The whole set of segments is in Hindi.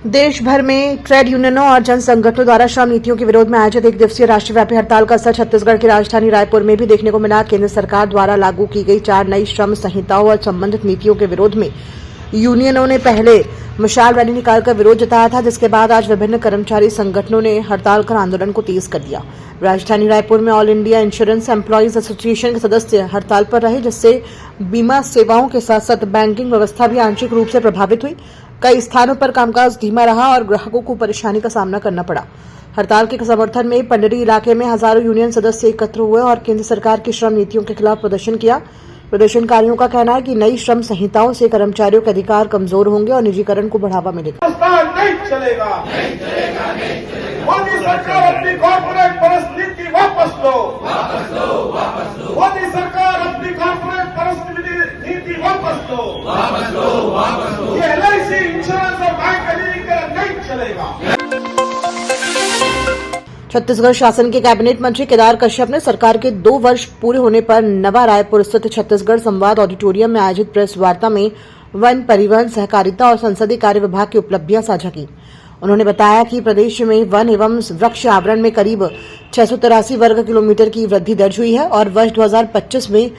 देश भर में ट्रेड यूनियनों और जन संगठनों द्वारा श्रम नीतियों के विरोध में आयोजित एक दिवसीय राष्ट्रव्यापी हड़ताल का असर छत्तीसगढ़ की राजधानी रायपुर में भी देखने को मिला। केंद्र सरकार द्वारा लागू की गई 4 नई श्रम संहिताओं और संबंधित नीतियों के विरोध में यूनियनों ने पहले मशाल रैली निकालकर विरोध जताया था, जिसके बाद आज विभिन्न कर्मचारी संगठनों ने हड़ताल कर आंदोलन को तेज कर दिया। राजधानी रायपुर में all India insurance employees association के सदस्य हड़ताल पर रहे, जिससे बीमा सेवाओं के साथ साथ बैंकिंग व्यवस्था भी आंशिक रूप से प्रभावित हुई। कई स्थानों पर कामकाज धीमा रहा और ग्राहकों को परेशानी का सामना करना पड़ा। हड़ताल के समर्थन में पंडरी इलाके में हजारों यूनियन सदस्य एकत्र हुए और केंद्र सरकार की श्रम नीतियों के खिलाफ प्रदर्शन किया। प्रदर्शनकारियों का कहना है कि नई श्रम संहिताओं से कर्मचारियों के अधिकार कमजोर होंगे और निजीकरण को बढ़ावा मिलेगा। नहीं चलेगा। मोदी सरकार अपनी कॉर्पोरेट परिस्थिति वापस लो। मोदी सरकार अपनी कॉर्पोरेट परिस्थिति नीति वापस लो। ये LIC इंश्योरेंस और बैंक नहीं चलेगा। छत्तीसगढ़ शासन के कैबिनेट मंत्री केदार कश्यप ने सरकार के 2 वर्ष पूरे होने पर नवा रायपुर स्थित छत्तीसगढ़ संवाद ऑडिटोरियम में आयोजित प्रेस वार्ता में वन, परिवहन, सहकारिता और संसदीय कार्य विभाग की उपलब्धियां साझा की। उन्होंने बताया कि प्रदेश में वन एवं वृक्ष आवरण में करीब 683 वर्ग किलोमीटर की वृद्धि दर्ज हुई है और वर्ष 2025 में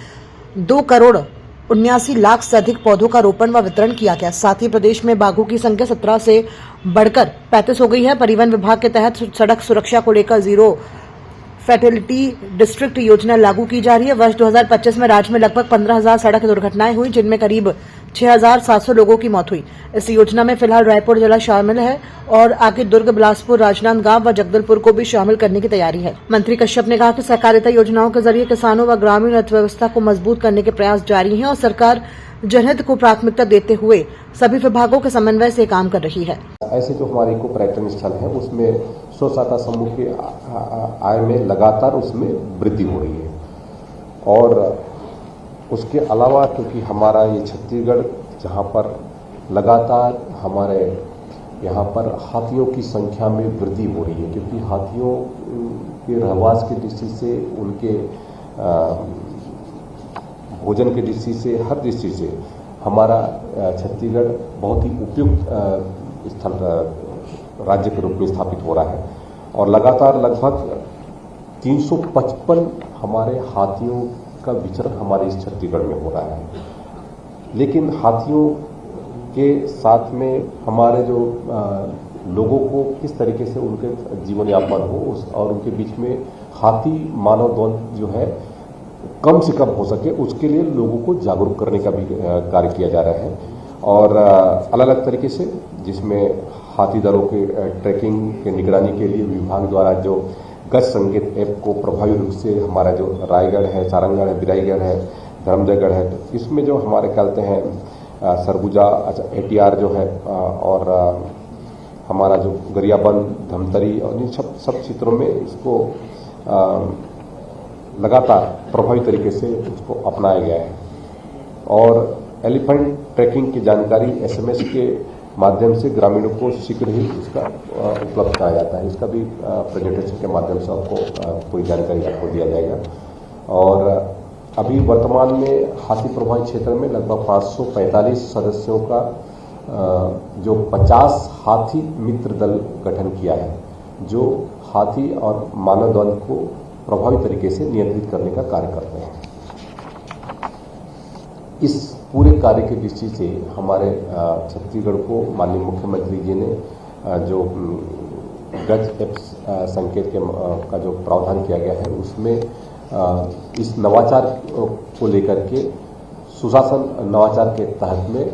2,79,00,000 से अधिक पौधों का रोपण व वितरण किया गया। साथ ही प्रदेश में बाघों की संख्या 17 से बढ़कर 35 हो गई है। परिवहन विभाग के तहत सड़क सुरक्षा को लेकर जीरो फैटेलिटी डिस्ट्रिक्ट योजना लागू की जा रही है। वर्ष 2025 में राज्य में लगभग 15,000 सड़क दुर्घटनाएं हुई, जिनमें करीब 6,700 लोगों की मौत हुई। इस योजना में फिलहाल रायपुर जिला शामिल है और आगे दुर्ग, बिलासपुर, राजनांदगांव व जगदलपुर को भी शामिल करने की तैयारी है। मंत्री कश्यप ने कहा कि सहकारिता योजनाओं के जरिए किसानों व ग्रामीण अर्थव्यवस्था को मजबूत करने के प्रयास जारी हैं और सरकार जनहित को प्राथमिकता देते हुए सभी विभागों के समन्वय से काम कर रही है। ऐसे जो हमारे इको पर्यटन स्थल है उसमें स्व-सहायता समूह की आय में लगातार उसमें वृद्धि हो रही है। और उसके अलावा क्योंकि हमारा ये छत्तीसगढ़ जहाँ पर लगातार हमारे यहाँ पर हाथियों की संख्या में वृद्धि हो रही है, क्योंकि हाथियों के रहवास की दृष्टि से, उनके भोजन की दृष्टि से, हर दृष्टि से हमारा छत्तीसगढ़ बहुत ही उपयुक्त स्थल राज्य के रूप में स्थापित हो रहा है। और लगातार लगभग 355 हमारे हाथियों का विचरण हमारे इस छत्तीसगढ़ में हो रहा है। लेकिन हाथियों के साथ में हमारे जो लोगों को किस तरीके से उनके जीवन यापन हो और उनके बीच में हाथी मानव द्वंद्व जो है कम से कम हो सके, उसके लिए लोगों को जागरूक करने का भी कार्य किया जा रहा है। और अलग अलग तरीके से जिसमें हाथी दलों के ट्रैकिंग के निगरानी के लिए विभाग द्वारा जो गज संकेत ऐप को प्रभावी रूप से हमारा जो रायगढ़ है, सारंगगढ़ है, बिराईगढ़ है, धर्मजयगढ़ है, तो इसमें जो हमारे कहते हैं सरगुजा, ATR जो है और हमारा जो गरियाबंद, धमतरी और इन सब क्षेत्रों में इसको लगातार प्रभावी तरीके से उसको अपनाया गया है। और एलिफेंट ट्रैकिंग की जानकारी SMS के माध्यम से ग्रामीणों को शीघ्र ही इसका उपलब्ध कराया जाता है। इसका भी प्रेजेंटेशन के माध्यम से आपको पूरी जानकारी आपको दिया जाएगा। और अभी वर्तमान में हाथी प्रभावित क्षेत्र में लगभग 545 सदस्यों का जो 50 हाथी मित्र दल गठन किया है, जो हाथी और मानव द्वंद्व को प्रभावी तरीके से नियंत्रित करने का कार्य करते हैं। इस पूरे कार्य की दृष्टि से हमारे छत्तीसगढ़ को माननीय मुख्यमंत्री जी ने जो गज ऐप संकेत का जो प्रावधान किया गया है, उसमें इस नवाचार को लेकर के सुशासन नवाचार के तहत में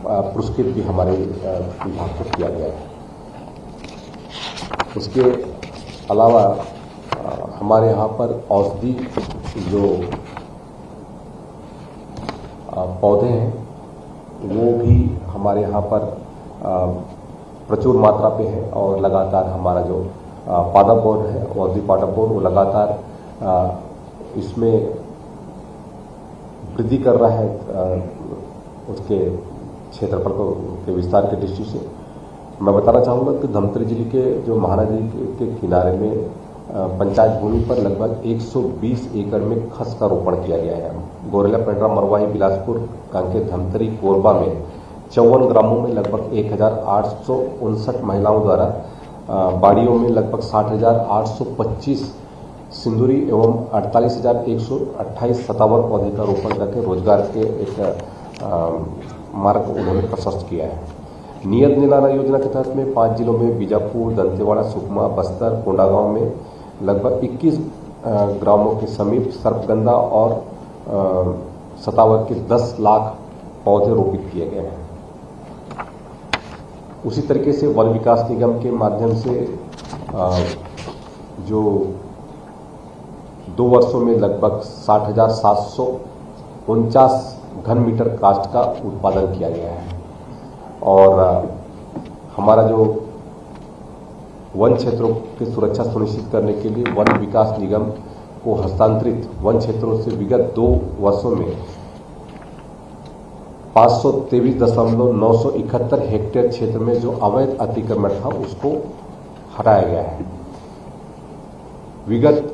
पुरस्कृत भी हमारे विभाग को किया गया है। उसके अलावा हमारे यहाँ पर औषधि जो पौधे हैं वो भी हमारे यहाँ पर प्रचुर मात्रा पे है और लगातार हमारा जो पादप बोर्ड है, औषधि पादप बोर्ड, वो लगातार इसमें वृद्धि कर रहा है उसके क्षेत्रफल के विस्तार की दृष्टि से। मैं बताना चाहूँगा कि धमतरी जिले के जो महानदी के किनारे में पंचायत भूमि पर लगभग 120 एकड़ में खस का रोपण किया गया है। गोरेला, पेंड्रा, मरवाही, बिलासपुर, कांकेर, धमतरी, कोरबा में 54 ग्रामों में लगभग 1859 महिलाओं द्वारा बाड़ियों में लगभग 60,825 सिंदूरी एवं 48,128 सतावर पौधे का रोपण करके रोजगार के एक मार्ग उन्होंने प्रशस्त किया है। नियत निलाना योजना के तहत में 5 जिलों में बीजापुर, दंतेवाड़ा, सुकमा, बस्तर, कोंडागांव में लगभग 21 ग्रामों के समीप सर्पगंधा और सतावर के 10 लाख पौधे रोपित किए गए हैं। उसी तरीके से वन विकास निगम के माध्यम से जो 2 वर्षों में लगभग 60,749 घन मीटर काष्ठ का उत्पादन किया गया है और हमारा जो वन क्षेत्रों की सुरक्षा सुनिश्चित करने के लिए वन विकास निगम को हस्तांतरित वन क्षेत्रों से विगत 2 वर्षों में 523.971 हेक्टेयर क्षेत्र में जो अवैध अतिक्रमण था उसको हटाया गया है। विगत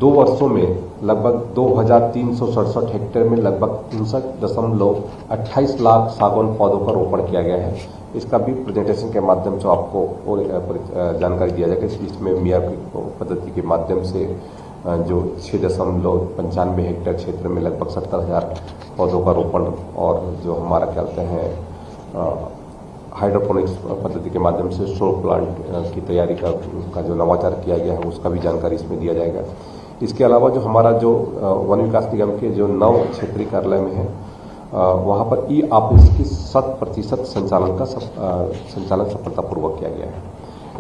2 वर्षों में लगभग 2,367 हेक्टेयर में लगभग 59.28 लाख सागौन पौधों का रोपण किया गया है। इसका भी प्रेजेंटेशन के माध्यम से आपको और जानकारी दिया जाएगा। इसमें मियाँ पद्धति के माध्यम से जो 6.95 हेक्टेयर क्षेत्र में लगभग 70,000 पौधों का रोपण और जो हमारा क्या कहते हैं हाइड्रोपोनिक्स पद्धति के माध्यम से शोर प्लांट की तैयारी का जो नवाचार किया गया है उसका भी जानकारी इसमें दिया जाएगा। इसके अलावा जो हमारा जो वन विकास निगम के जो 9 क्षेत्रीय कार्यालय में है वहाँ पर ई ऑफिस की 100% संचालन सफलतापूर्वक किया गया है।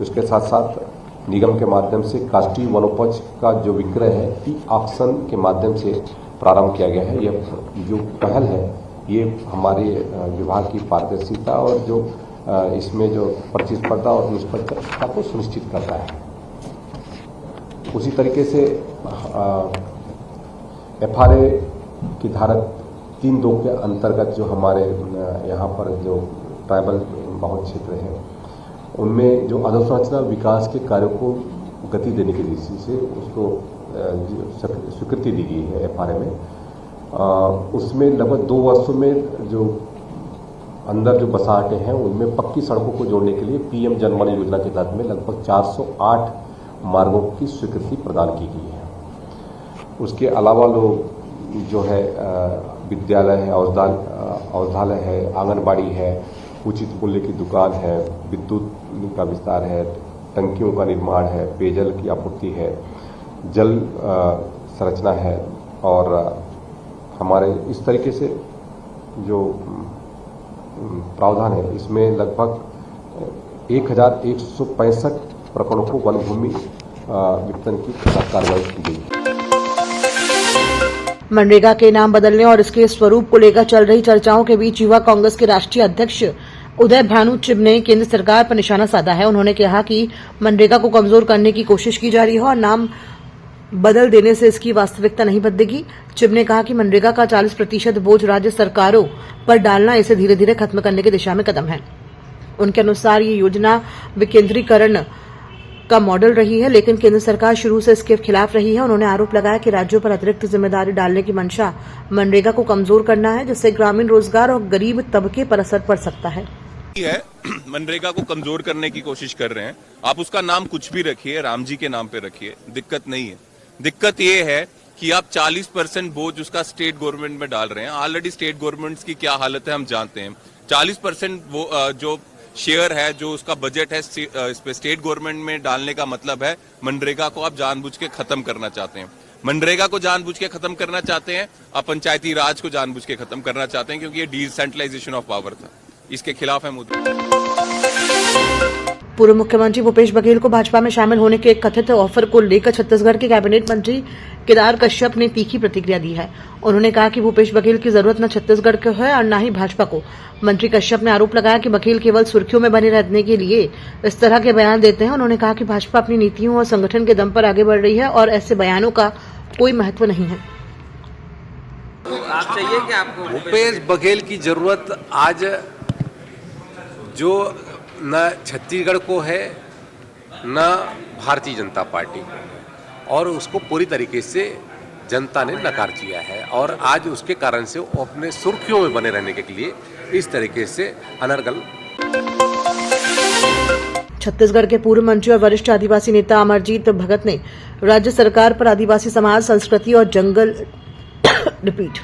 उसके साथ साथ निगम के माध्यम से काष्ठीय वनोपज का जो विक्रय है ई ऑक्शन के माध्यम से प्रारंभ किया गया है। यह जो पहल है ये हमारे विभाग की पारदर्शिता और जो इसमें जो प्रतिस्पर्धा और निष्पक्षता को सुनिश्चित करता है। उसी तरीके से FRA की धारा 3(2) के अंतर्गत जो हमारे यहाँ पर जो ट्राइबल बहुल क्षेत्र है उनमें जो अधोसंरचना विकास के कार्यों को गति देने की दृष्टि से उसको स्वीकृति दी गई है FRA में। उसमें लगभग 2 वर्षों में जो अंदर जो बसाहटें हैं उनमें पक्की सड़कों को जोड़ने के लिए PM जनमन योजना के तहत में लगभग 408 मार्गों की स्वीकृति प्रदान की गई है। उसके अलावा लोग जो है विद्यालय है, औषधालय है, आंगनबाड़ी है, उचित मूल्य की दुकान है, विद्युत का विस्तार है, टंकियों का निर्माण है, पेयजल की आपूर्ति है, जल संरचना है और हमारे इस तरीके से जो प्रावधान है इसमें लगभग 1,165 प्रकरणों को वन भूमि विघटन की कार्रवाई की गई। मनरेगा के नाम बदलने और इसके स्वरूप को लेकर चल रही चर्चाओं के बीच युवा कांग्रेस के राष्ट्रीय अध्यक्ष उदय भानु चिब ने केंद्र सरकार पर निशाना साधा है। उन्होंने कहा कि मनरेगा को कमजोर करने की कोशिश की जा रही है और नाम बदल देने से इसकी वास्तविकता नहीं बदलेगी। चिब ने कहा कि मनरेगा का 40% बोझ राज्य सरकारों पर डालना इसे धीरे धीरे खत्म करने की दिशा में कदम है। उनके अनुसार ये योजना विकेंद्रीकरण का मॉडल रही है, लेकिन केंद्र सरकार शुरू से इसके खिलाफ रही है। उन्होंने आरोप लगाया कि राज्यों पर अतिरिक्त जिम्मेदारी डालने की मंशा मनरेगा को कमजोर करना है, जिससे ग्रामीण रोजगार और गरीब तबके पर असर पड़ सकता है। मनरेगा को कमजोर करने की कोशिश कर रहे हैं। आप उसका नाम कुछ भी रखिए, राम जी के नाम पे रखिए, दिक्कत नहीं है। दिक्कत ये है कि आप 40% बोझ उसका स्टेट गवर्नमेंट में डाल रहे हैं। ऑलरेडी स्टेट गवर्नमेंट्स की क्या हालत है हम जानते हैं। 40% जो शेयर है, जो उसका बजट है इस पे स्टेट गवर्नमेंट में डालने का मतलब है मनरेगा को आप जानबूझ के खत्म करना चाहते हैं। मनरेगा को जानबूझ के खत्म करना चाहते हैं, आप पंचायती राज को जानबूझ के खत्म करना चाहते हैं, क्योंकि ये डिसेंट्रलाइजेशन ऑफ पावर था। इसके खिलाफ है मुद्दा। पूर्व मुख्यमंत्री भूपेश बघेल को भाजपा में शामिल होने के एक कथित ऑफर को लेकर छत्तीसगढ़ के कैबिनेट मंत्री केदार कश्यप ने तीखी प्रतिक्रिया दी है। उन्होंने कहा कि भूपेश बघेल की जरूरत न छत्तीसगढ़ को है और न ही भाजपा को। मंत्री कश्यप ने आरोप लगाया कि बघेल केवल सुर्खियों में बने रहने के लिए इस तरह के बयान देते हैं। उन्होंने कहा कि भाजपा अपनी नीतियों और संगठन के दम पर आगे बढ़ रही है और ऐसे बयानों का कोई महत्व नहीं है। आप चाहिए कि आपको भूपेश बघेल की जरूरत आज जो न छत्तीसगढ़ को है न भारतीय जनता पार्टी को, और उसको पूरी तरीके से जनता ने नकार दिया है और आज उसके कारण से वो अपने सुर्खियों में बने रहने के लिए इस तरीके से अनर्गल। छत्तीसगढ़ के पूर्व मंत्री और वरिष्ठ आदिवासी नेता अमरजीत भगत ने राज्य सरकार पर आदिवासी समाज, संस्कृति और जंगल रिपीट।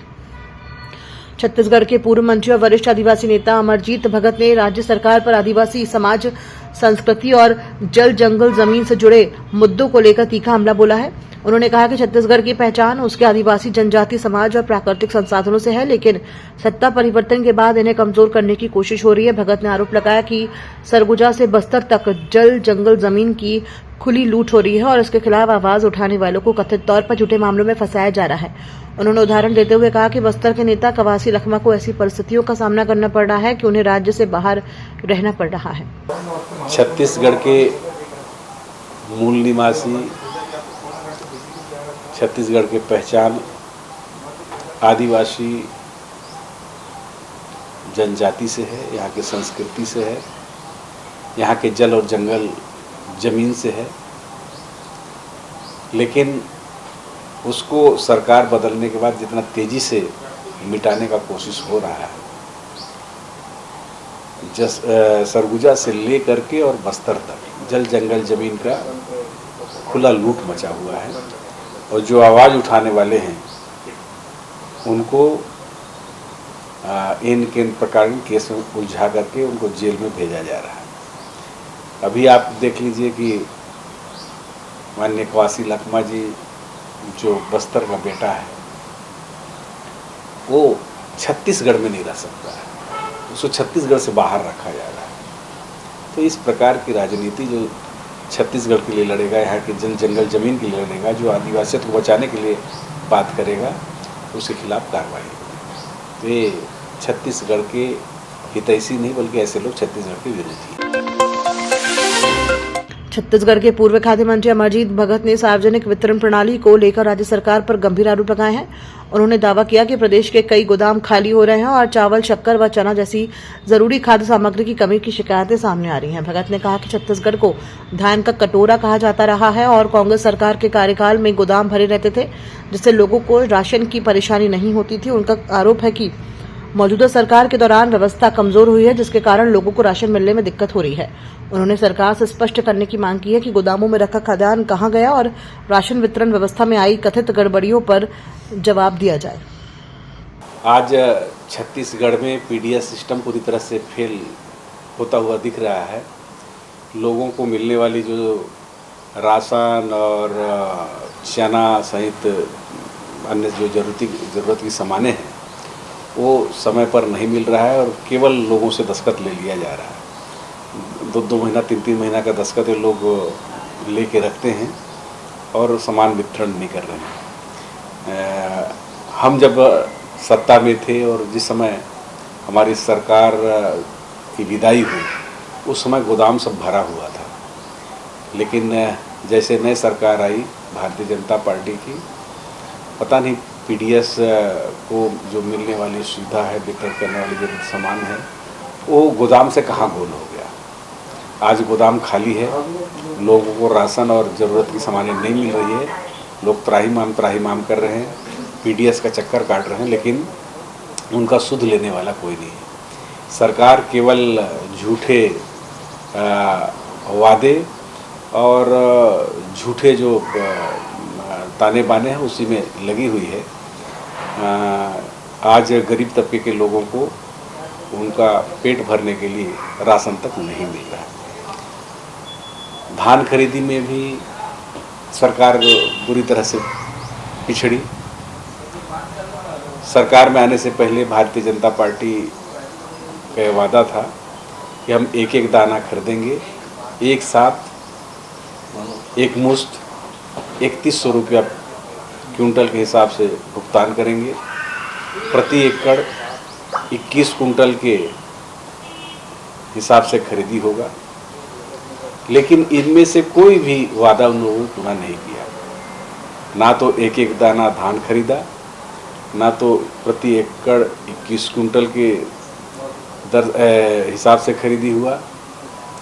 छत्तीसगढ़ के पूर्व मंत्री और वरिष्ठ आदिवासी नेता अमरजीत भगत ने राज्य सरकार पर आदिवासी समाज, संस्कृति और जल जंगल जमीन से जुड़े मुद्दों को लेकर तीखा हमला बोला है। उन्होंने कहा कि छत्तीसगढ़ की पहचान उसके आदिवासी जनजाति समाज और प्राकृतिक संसाधनों से है, लेकिन सत्ता परिवर्तन के बाद इन्हें कमजोर करने की कोशिश हो रही है। भगत ने आरोप लगाया कि सरगुजा से बस्तर तक जल जंगल जमीन की खुली लूट हो रही है और इसके खिलाफ आवाज उठाने वालों को कथित तौर पर झूठे मामलों में फंसाया जा रहा है। उन्होंने उदाहरण देते हुए कहा कि बस्तर के नेता कवासी लखमा को ऐसी परिस्थितियों का सामना करना पड़ रहा है कि उन्हें राज्य से बाहर रहना पड़ रहा है। छत्तीसगढ़ के मूल निवासी, छत्तीसगढ़ की पहचान आदिवासी जनजाति से है, यहाँ की संस्कृति से है, यहाँ के जल और जंगल जमीन से है, लेकिन उसको सरकार बदलने के बाद जितना तेजी से मिटाने का कोशिश हो रहा है, सरगुजा से ले करके और बस्तर तक जल जंगल जमीन का खुला लूट मचा हुआ है और जो आवाज़ उठाने वाले हैं उनको इन प्रकार के केस में उलझा करके उनको जेल में भेजा जा रहा है। अभी आप देख लीजिए कि माननीय कवासी लखमा जी जो बस्तर का बेटा है वो छत्तीसगढ़ में नहीं रह सकता है, उसको छत्तीसगढ़ से बाहर रखा जा रहा है। तो इस प्रकार की राजनीति जो छत्तीसगढ़ के लिए लड़ेगा, यहाँ के जल जंगल जमीन के लिए लड़ेगा, जो आदिवासियों को बचाने के लिए बात करेगा, उसके खिलाफ कार्रवाई होगी। तो ये छत्तीसगढ़ के हितैषी नहीं बल्कि ऐसे लोग छत्तीसगढ़ के विरोधी हैं। छत्तीसगढ़ के पूर्व खाद्य मंत्री अमरजीत भगत ने सार्वजनिक वितरण प्रणाली को लेकर राज्य सरकार पर गंभीर आरोप लगाए हैं। उन्होंने दावा किया कि प्रदेश के कई गोदाम खाली हो रहे हैं और चावल, शक्कर व चना जैसी जरूरी खाद्य सामग्री की कमी की शिकायतें सामने आ रही हैं। भगत ने कहा कि छत्तीसगढ़ को धान का कटोरा कहा जाता रहा है और कांग्रेस सरकार के कार्यकाल में गोदाम भरे रहते थे, जिससे लोगों को राशन की परेशानी नहीं होती थी। उनका आरोप है कि मौजूदा सरकार के दौरान व्यवस्था कमजोर हुई है, जिसके कारण लोगों को राशन मिलने में दिक्कत हो रही है। उन्होंने सरकार से स्पष्ट करने की मांग की है कि गोदामों में रखा खाद्यान्न कहां गया और राशन वितरण व्यवस्था में आई कथित गड़बड़ियों पर जवाब दिया जाए। आज छत्तीसगढ़ में पीडीएस सिस्टम पूरी तरह से फेल होता हुआ दिख रहा है। लोगों को मिलने वाली जो राशन और चना सहित अन्य जो ज़रूरत की सामानें हैं वो समय पर नहीं मिल रहा है और केवल लोगों से दस्तखत ले लिया जा रहा है। 2-2 महीना 3-3 महीना का दस्तखत ये लोग लेके रखते हैं और सामान वितरण नहीं कर रहे हैं। हम जब सत्ता में थे और जिस समय हमारी सरकार की विदाई हुई उस समय गोदाम सब भरा हुआ था, लेकिन जैसे नई सरकार आई भारतीय जनता पार्टी की, पता नहीं पीडीएस को जो मिलने वाली सुविधा है, वितरण करने वाली जो सामान है, वो गोदाम से कहाँ गोल हो गया। आज गोदाम खाली है, लोगों को राशन और ज़रूरत की सामानें नहीं मिल रही है, लोग त्राहिमाम कर रहे हैं, पीडीएस का चक्कर काट रहे हैं, लेकिन उनका सुध लेने वाला कोई नहीं है। सरकार केवल झूठे वादे और झूठे जो ताने बाने हैं उसी में लगी हुई है। आज गरीब तबके के लोगों को उनका पेट भरने के लिए राशन तक नहीं मिल रहा है। धान खरीदी में भी सरकार बुरी तरह से पिछड़ी। सरकार में आने से पहले भारतीय जनता पार्टी का वादा था कि हम एक एक दाना खरीदेंगे, एक साथ एक मुश्त 3100 रुपया क्विंटल के हिसाब से भुगतान करेंगे। प्रति एकड़ 21 कुंटल के हिसाब से खरीदी होगा, लेकिन इनमें से कोई भी वादा उन लोगों ने पूरा नहीं किया। ना तो एक एक दाना धान खरीदा, ना तो प्रति एकड़ 21 कुंटल के हिसाब से खरीदी हुआ,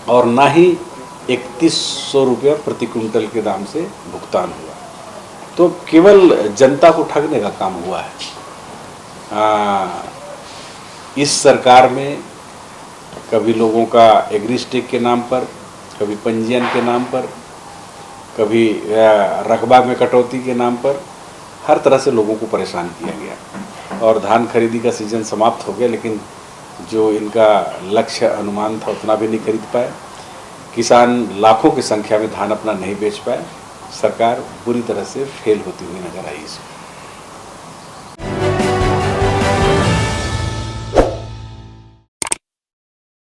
और ना ही 3100 रुपया प्रति कुंटल के दाम से भुगतान हुआ। तो केवल जनता को ठगने का काम हुआ है। इस सरकार में कभी लोगों का एग्रीस्टेक के नाम पर, कभी पंजीयन के नाम पर, कभी रकबा में कटौती के नाम पर हर तरह से लोगों को परेशान किया गया। और धान खरीदी का सीज़न समाप्त हो गया, लेकिन जो इनका लक्ष्य अनुमान था उतना भी नहीं खरीद पाए। किसान लाखों की संख्या में धान अपना नहीं बेच पाए। सरकार बुरी तरह से फेल होती हुई नजर आई इसमें।